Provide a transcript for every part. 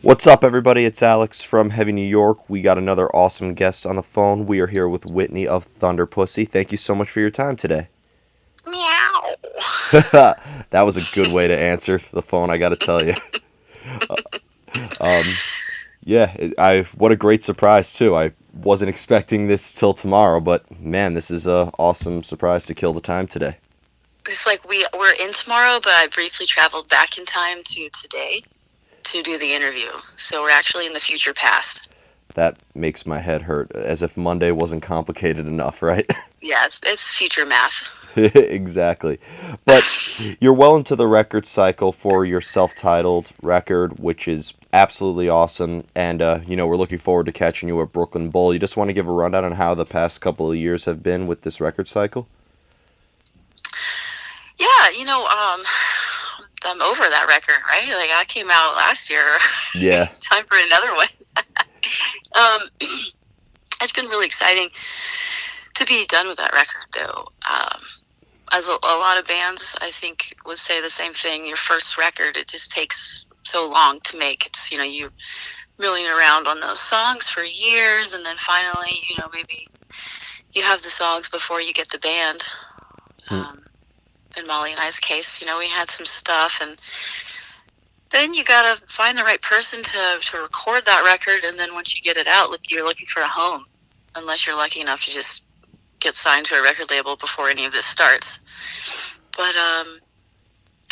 What's up, everybody? It's Alex from Heavy New York. We got another awesome guest on the phone. We are here with Whitney of Thunderpussy. Thank you so much for your time today. Meow. That was a good way to answer the phone, I gotta tell you. Um, yeah, I what a great surprise too. I wasn't expecting this till tomorrow, but man, this is a awesome surprise to kill the time today. It's like we're in tomorrow, but I briefly traveled back in time to today to do the interview. So we're actually in the future past. That makes my head hurt, as if Monday wasn't complicated enough, right? Yeah, it's future math. Exactly. But you're well into the record cycle for your self-titled record, which is absolutely awesome. And we're looking forward to catching you at Brooklyn Bowl. You just want to give a rundown on how the past couple of years have been with this record cycle? Yeah, I'm over that record, right? Like I came out last year. Yeah, It's time for another one. Um, it's been really exciting to be done with that record, though. As a lot of bands, I think would say the same thing. Your first record, it just takes so long to make. It's you milling around on those songs for years, and then finally, maybe you have the songs before you get the band. Um, in Molly and I's case, we had some stuff, and then you gotta find the right person to record that record, and then once you get it out, you're looking for a home, unless you're lucky enough to just get signed to a record label before any of this starts. But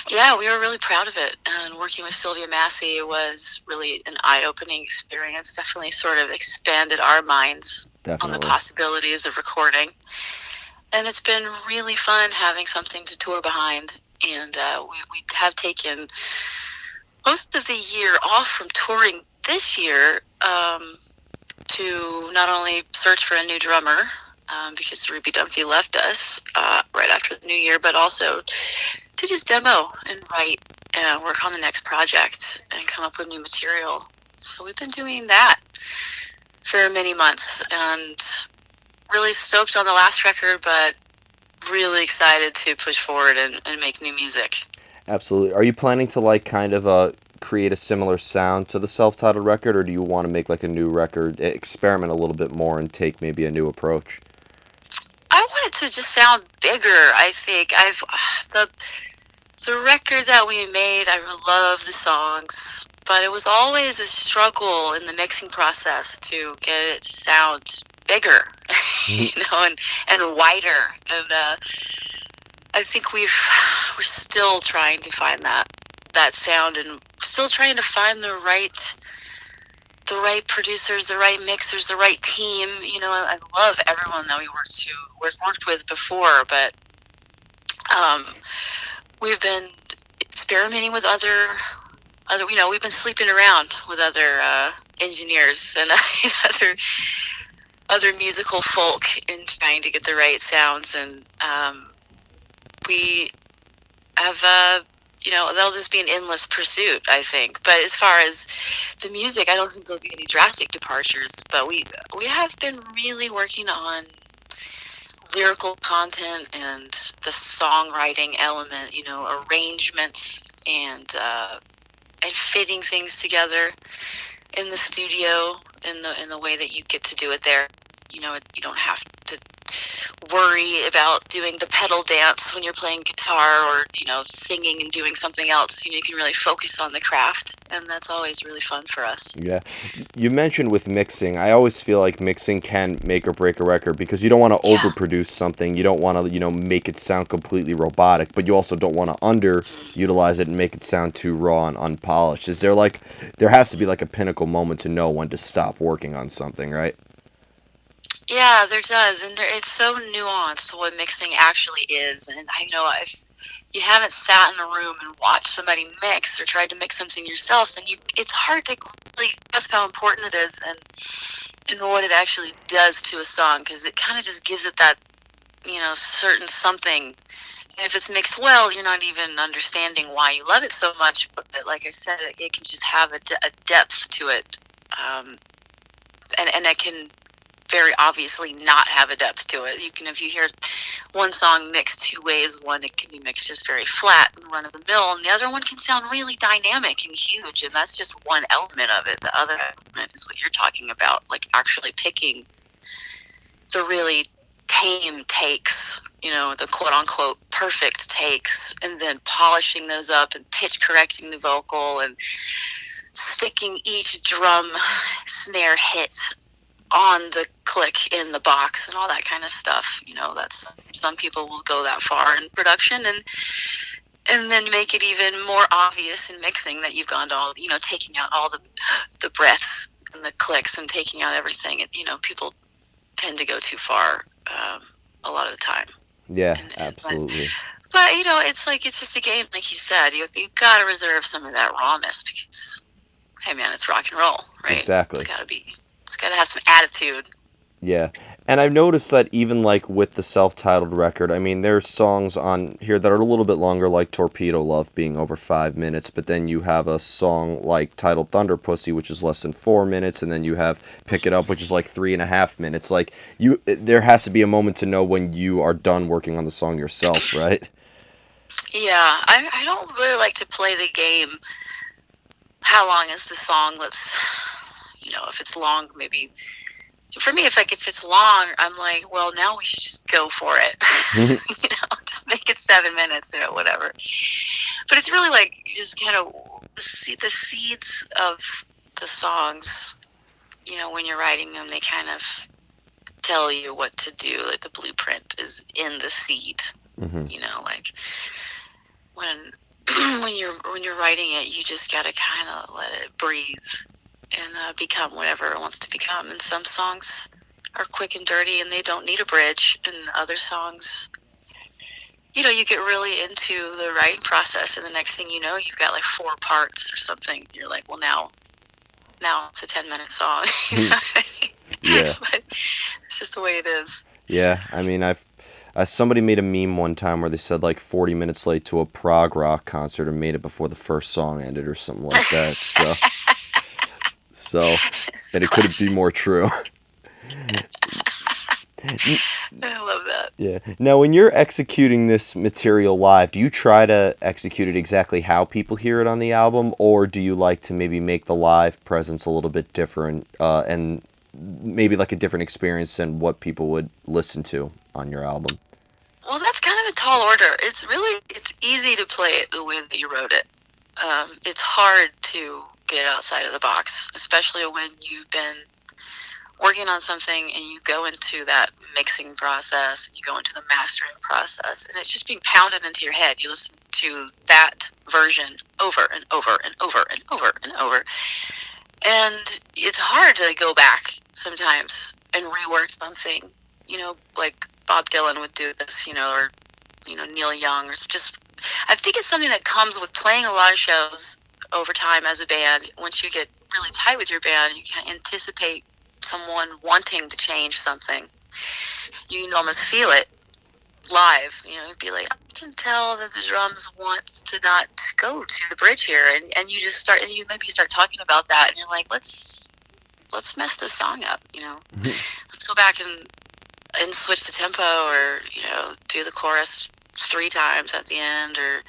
yeah, we were really proud of it, and working with Sylvia Massey was really an eye-opening experience. Definitely sort of expanded our minds on the definitely. possibilities of recording, and it's been really fun having something to tour behind. And we have taken most of the year off from touring this year to not only search for a new drummer, because Ruby Dunphy left us right after the new year, but also to just demo and write and work on the next project and come up with new material. So we've been doing that for many months, and really stoked on the last record, but really excited to push forward and make new music. Absolutely. Are you planning to like kind of create a similar sound to the self-titled record, or do you want to make like a new record, experiment a little bit more, and take maybe a new approach? I want it to just sound bigger. I think the the record that we made. I love the songs, but it was always a struggle in the mixing process to get it to sound bigger, and wider. And I think we're still trying to find that sound, and still trying to find the right producers, the right mixers, the right team. I love everyone that we worked with before, but um, we've been experimenting with other. We've been sleeping around with other engineers and other musical folk in trying to get the right sounds, and we have that'll just be an endless pursuit, I think. But as far as the music, I don't think there'll be any drastic departures. But we have been really working on lyrical content and the songwriting element, arrangements and fitting things together in the studio in the way that you get to do it there. You don't have to worry about doing the pedal dance when you're playing guitar, or singing and doing something else. You can really focus on the craft, and that's always really fun for us. Yeah. You mentioned with mixing, I always feel like mixing can make or break a record because you don't want to Yeah. overproduce something. You don't want to, make it sound completely robotic, but you also don't want to underutilize it and make it sound too raw and unpolished. Is there like, there has to be like a pinnacle moment to know when to stop working on something, right? Yeah, there does, and it's so nuanced what mixing actually is. And I know if you haven't sat in a room and watched somebody mix or tried to mix something yourself, then it's hard to really grasp how important it is and what it actually does to a song, because it kind of just gives it that certain something. And if it's mixed well, you're not even understanding why you love it so much. But like I said, it can just have a depth to it, and it can very obviously not have a depth to it. If you hear one song mixed two ways, one it can be mixed just very flat and run of the mill, and the other one can sound really dynamic and huge, and that's just one element of it. The other element is what you're talking about, like actually picking the really tame takes, the quote unquote perfect takes, and then polishing those up and pitch correcting the vocal and sticking each drum snare hit on the click in the box and all that kind of stuff. That's some people will go that far in production and then make it even more obvious in mixing that you've gone to all, taking out all the breaths and the clicks and taking out everything. And, people tend to go too far a lot of the time. Yeah, absolutely. But it's just a game, like you said. You've got to reserve some of that rawness because, hey man, it's rock and roll, right? Exactly. It's got to have some attitude. Yeah. And I've noticed that even like with the self-titled record, I mean, there's songs on here that are a little bit longer, like Torpedo Love being over 5 minutes, but then you have a song like titled Thunderpussy, which is less than 4 minutes, and then you have Pick It Up, which is like 3.5 minutes. Like there has to be a moment to know when you are done working on the song yourself, right? Yeah, I don't really like to play the game. How long is the song? If it's long, maybe. For me, if it's long, I'm like, well, now we should just go for it. Just make it 7 minutes, whatever. But it's really like just kind of the seeds of the songs. When you're writing them, they kind of tell you what to do. Like the blueprint is in the seed. Mm-hmm. Like when when you're writing it, you just gotta kind of let it breathe and become whatever it wants to become. And some songs are quick and dirty and they don't need a bridge, and other songs, you get really into the writing process, and the next thing you know, you've got like 4 parts or something. You're like, well, now it's a 10-minute song. Yeah. But it's just the way it is. Yeah, I mean, somebody made a meme one time where they said like 40 minutes late to a prog rock concert and made it before the first song ended or something like that. So and it couldn't be more true. I love that. Yeah. Now, when you're executing this material live, do you try to execute it exactly how people hear it on the album, or do you like to maybe make the live presence a little bit different and maybe like a different experience than what people would listen to on your album? Well, that's kind of a tall order. It's easy to play it the way that you wrote it. It's hard to get outside of the box, especially when you've been working on something and you go into that mixing process and you go into the mastering process, and it's just being pounded into your head. You listen to that version over and over and over and over and over, and it's hard to go back sometimes and rework something. Like Bob Dylan would do this, or Neil Young, or just. I think it's something that comes with playing a lot of shows over time as a band. Once you get really tight with your band, you can anticipate someone wanting to change something. You can almost feel it live. You'd be like, I can tell that the drums want to not go to the bridge here, and you just start, and you maybe start talking about that, and you're like, let's mess this song up. Let's go back and switch the tempo, or do the chorus 3 times at the end, or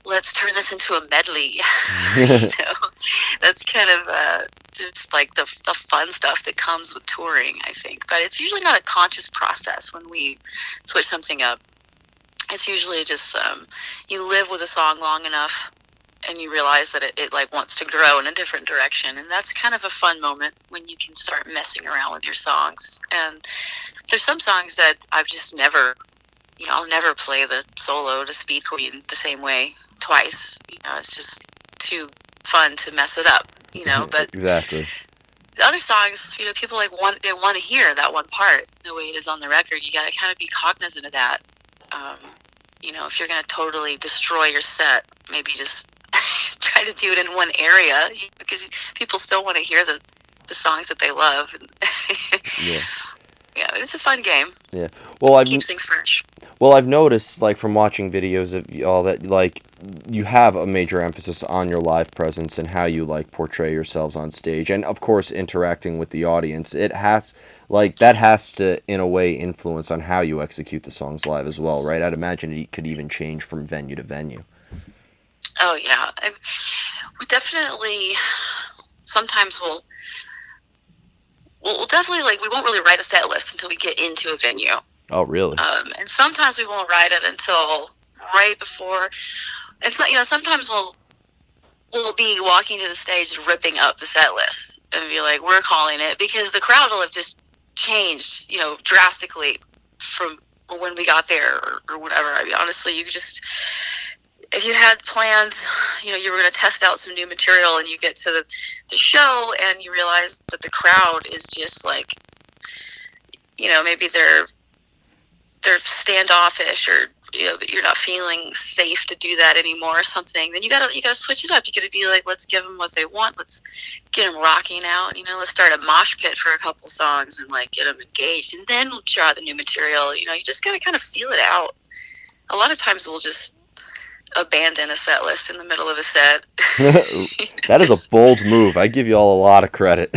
let's turn this into a medley. That's kind of just like the fun stuff that comes with touring, I think. But it's usually not a conscious process when we switch something up. It's usually just you live with a song long enough and you realize that it like wants to grow in a different direction, and that's kind of a fun moment when you can start messing around with your songs. And there's some songs that I've just never, I'll never play the solo to Speed Queen the same way twice. It's just too fun to mess it up. But Exactly. the other songs, people want to hear that one part the way it is on the record. You got to kind of be cognizant of that. If you're going to totally destroy your set, maybe just try to do it in one area, because people still want to hear the songs that they love. Yeah. Yeah, it's a fun game. Yeah. Well, Keeps things fresh. Well, I've noticed, like, from watching videos of y'all that, like, you have a major emphasis on your live presence and how you, like, portray yourselves on stage. And, of course, interacting with the audience. It has, like that has to, in a way, influence on how you execute the songs live as well, right? I'd imagine it could even change from venue to venue. Oh yeah, we definitely sometimes we'll definitely like we won't really write a set list until we get into a venue, Oh, really? and sometimes we won't write it until right before. It's not, sometimes we'll be walking to the stage ripping up the set list and be like, we're calling it, because the crowd will have just changed, drastically from when we got there, or whatever. I mean, honestly, if you had plans, you were going to test out some new material, and you get to the show and you realize that the crowd is just like, maybe they're standoffish, or you're not feeling safe to do that anymore or something, then you gotta switch it up. You gotta be like, let's give them what they want, let's get them rocking out, let's start a mosh pit for a couple songs and like get them engaged, and then we'll try the new material. You just gotta kind of feel it out. A lot of times we'll just abandon a set list in the middle of a set. That is a Just, bold move. I give you all a lot of credit.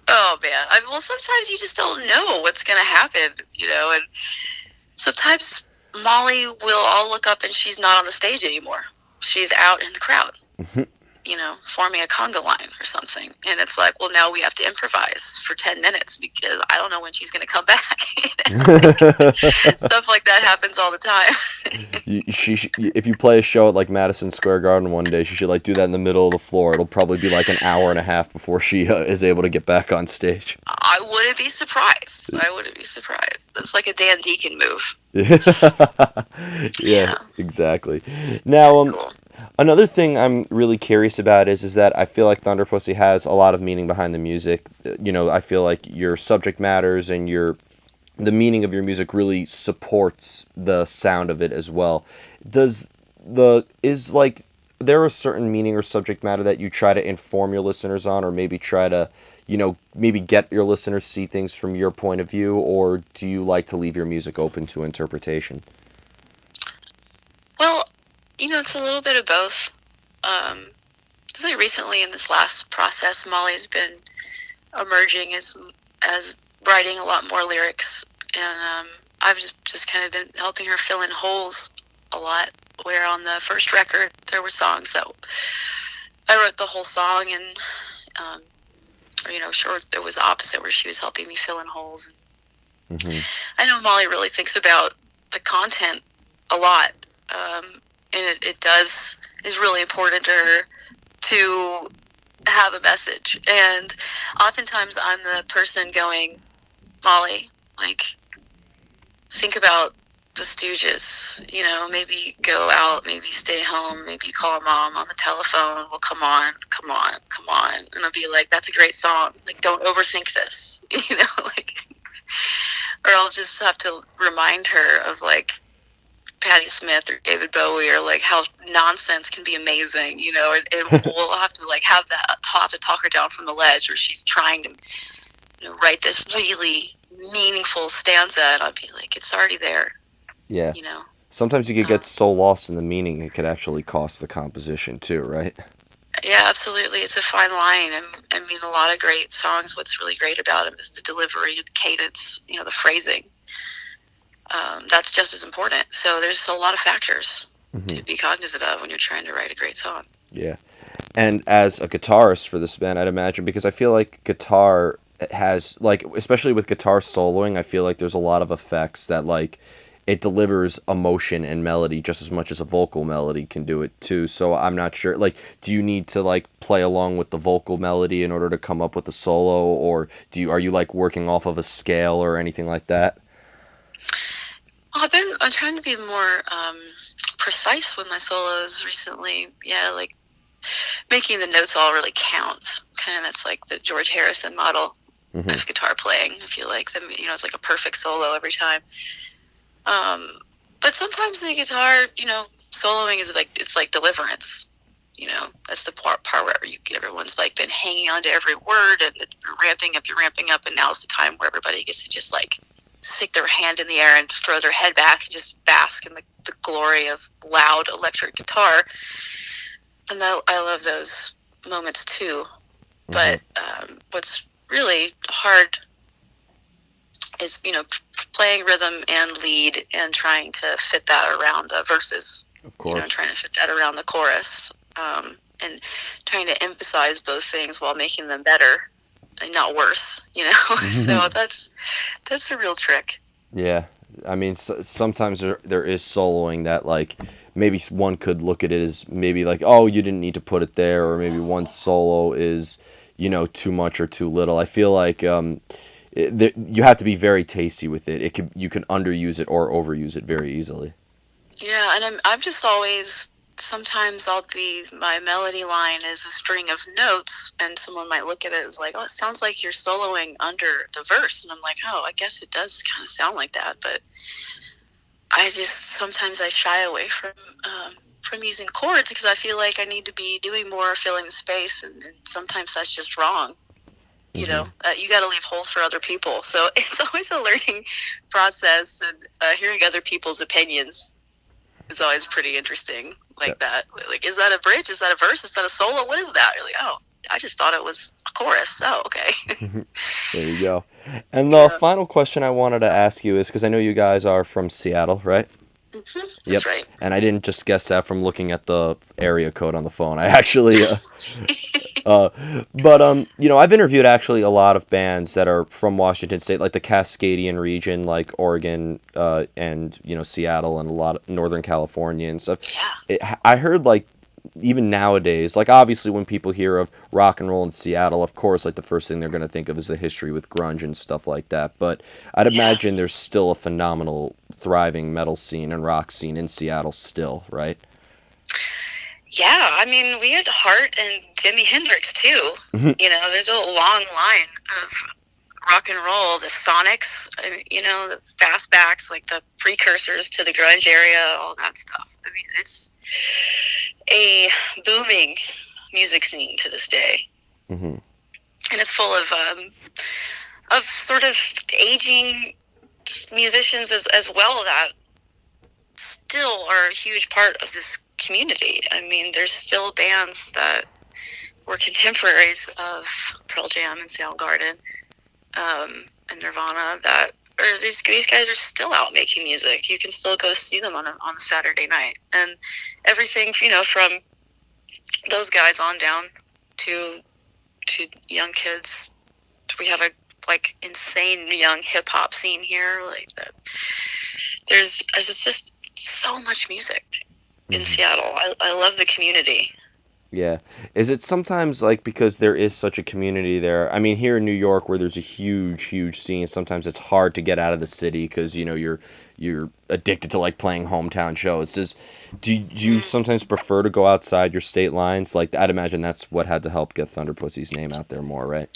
oh man, well, sometimes you just don't know what's gonna happen, and sometimes Molly will all look up and she's not on the stage anymore. She's out in the crowd, forming a conga line or something. And it's like, well, now we have to improvise for 10 minutes because I don't know when she's going to come back. Stuff like that happens all the time. If you play a show at like Madison Square Garden one day, she should like do that in the middle of the floor. It'll probably be like an hour and a half before she is able to get back on stage. I wouldn't be surprised. That's like a Dan Deacon move. Yeah, Yeah. exactly. Now, Cool. another thing I'm really curious about is that I feel like Thunderpussy has a lot of meaning behind the music. I feel like your subject matters and the meaning of your music really supports the sound of it as well. Does the is like there a certain meaning or subject matter that you try to inform your listeners on, or maybe try to, maybe get your listeners see things from your point of view, or do you like to leave your music open to interpretation? Well, it's a little bit of both. Really recently in this last process, Molly's been emerging as writing a lot more lyrics, and I've just kind of been helping her fill in holes a lot. Where on the first record there were songs that I wrote the whole song, and or sure, it was the opposite where she was helping me fill in holes. Mm-hmm. I know Molly really thinks about the content a lot, and it is really important to her to have a message. And oftentimes I'm the person going, Molly, like, think about the Stooges, maybe go out, maybe stay home, maybe call mom on the telephone. Well, come on, come on, come on. And I'll be like, that's a great song. Like, don't overthink this, like, or I'll just have to remind her of like Patti Smith or David Bowie, or like how nonsense can be amazing, and we'll have to like have to talk her down from the ledge, or she's trying to write this really meaningful stanza, and I'll be like, it's already there, Yeah. you know. Sometimes you could Um, get so lost in the meaning it could actually cost the composition too, right? yeah, absolutely. It's a fine line. I mean, a lot of great songs, what's really great about them is the delivery, the cadence, the phrasing. That's just as important. So there's a lot of factors Mm-hmm. to be cognizant of when you're trying to write a great song. Yeah. And as a guitarist for this band, I'd imagine, because I feel like guitar has like, especially with guitar soloing, I feel like there's a lot of effects that like it delivers emotion and melody just as much as a vocal melody can do it too. So I'm not sure, like, do you need to like play along with the vocal melody in order to come up with a solo, or are you like working off of a scale or anything like that? Well, I'm trying to be more precise with my solos recently. Yeah, like making the notes all really count. Kind of that's like the George Harrison model Mm-hmm. of guitar playing. I feel like it's like a perfect solo every time. Um, but sometimes the guitar, soloing is like it's like deliverance. That's the part where everyone's like been hanging on to every word, and you're ramping up, and now's the time where everybody gets to just like stick their hand in the air and throw their head back and just bask in the glory of loud electric guitar. And I love those moments too. Mm-hmm. But what's really hard is, playing rhythm and lead and trying to fit that around the verses, Of and course. trying to fit that around the chorus, and trying to emphasize both things while making them better and not worse, So that's a real trick. Yeah, I mean, sometimes there is soloing that like maybe one could look at it as maybe like, oh, you didn't need to put it there, or maybe one solo is, too much or too little. I feel like you have to be very tasty with it. You can underuse it or overuse it very easily. Yeah, and I'm just always, sometimes I'll be, my melody line is a string of notes, and someone might look at it as like, oh, it sounds like you're soloing under the verse, and I'm like, oh, I guess it does kind of sound like that, but I just, sometimes I shy away from using chords because I feel like I need to be doing more, filling the space, and sometimes that's just wrong. Hmm. You got to leave holes for other people. So it's always a learning process, and hearing other people's opinions is always pretty interesting. Yeah. Like that, like, is that a bridge? Is that a verse? Is that a solo? What is that? You're like, oh, I just thought it was a chorus. Oh, okay. There you go. And the Yeah. final question I wanted to ask you is because I know you guys are from Seattle, right? That's Yep. right. And I didn't just guess that from looking at the area code on the phone. I actually Uh, but I've interviewed actually a lot of bands that are from Washington State, like the Cascadian region, like Oregon, and Seattle, and a lot of Northern California and stuff. Yeah. I heard like even nowadays, like obviously when people hear of rock and roll in Seattle, of course, like the first thing they're gonna think of is the history with grunge and stuff like that. But I'd Yeah. imagine there's still a phenomenal, thriving metal scene and rock scene in Seattle still, right? Yeah, I mean, we had Hart and Jimi Hendrix too. There's a long line of rock and roll. The Sonics, the fastbacks, like the precursors to the grunge area, all that stuff. I mean, it's a booming music scene to this day, Hmm. and it's full of sort of aging musicians as well that still are a huge part of this community. I mean, there's still bands that were contemporaries of Pearl Jam and Soundgarden, and Nirvana that, or these guys are still out making music. You can still go see them on a Saturday night, and everything from those guys on down to young kids. We have a like insane young hip hop scene here. Like that, there's just so much music in Hmm. Seattle. I love the community. Yeah. Is it sometimes like because there is such a community there? I mean, here in New York, where there's a huge, huge scene, sometimes it's hard to get out of the city because you're addicted to like playing hometown shows. Do you Mm. sometimes prefer to go outside your state lines? Like I'd imagine that's what had to help get Thunderpussy's name out there more, right?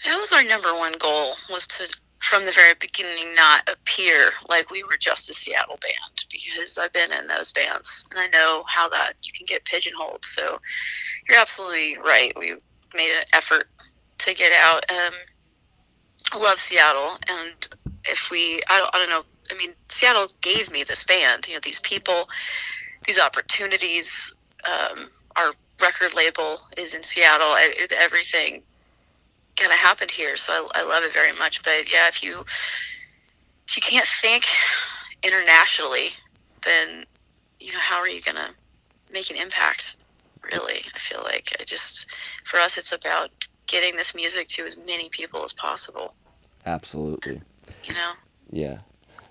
That was our number one goal, was to, from the very beginning, not appear like we were just a Seattle band, because I've been in those bands and I know how that you can get pigeonholed. So you're absolutely right. We made an effort to get out. I love Seattle, and I don't know. I mean, Seattle gave me this band. These people, these opportunities. Our record label is in Seattle. Everything kind of happened here, so I love it very much. But yeah, if you can't think internationally, then how are you gonna make an impact? Really, I feel like for us, it's about getting this music to as many people as possible. Absolutely. You know. Yeah.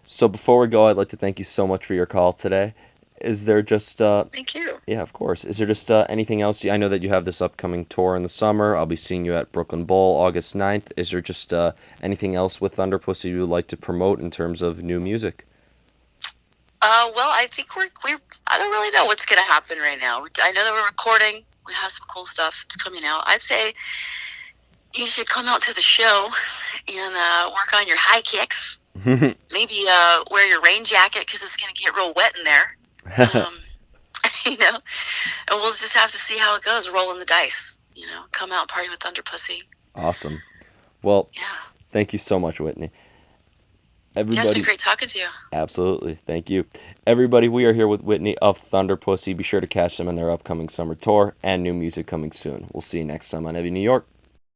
So before we go, I'd like to thank you so much for your call today. Is there just Thank you. Yeah, of course. Is there just anything else? I know that you have this upcoming tour in the summer. I'll be seeing you at Brooklyn Bowl August 9th. Is there just anything else with Thunderpussy you would like to promote in terms of new music? Well, I think we're. I don't really know what's gonna happen right now. I know that we're recording. We have some cool stuff that's coming out. I'd say you should come out to the show and work on your high kicks. Maybe wear your rain jacket because it's gonna get real wet in there. Um, and we'll just have to see how it goes. Rolling the dice. Come out and party with Thunderpussy. Awesome. Well, Yeah. thank you so much, Whitney. Yeah, it's been Everybody, great talking to you. absolutely. Thank you. Everybody, we are here with Whitney of Thunderpussy. Be sure to catch them in their upcoming summer tour and new music coming soon. We'll see you next time on Heavy New York.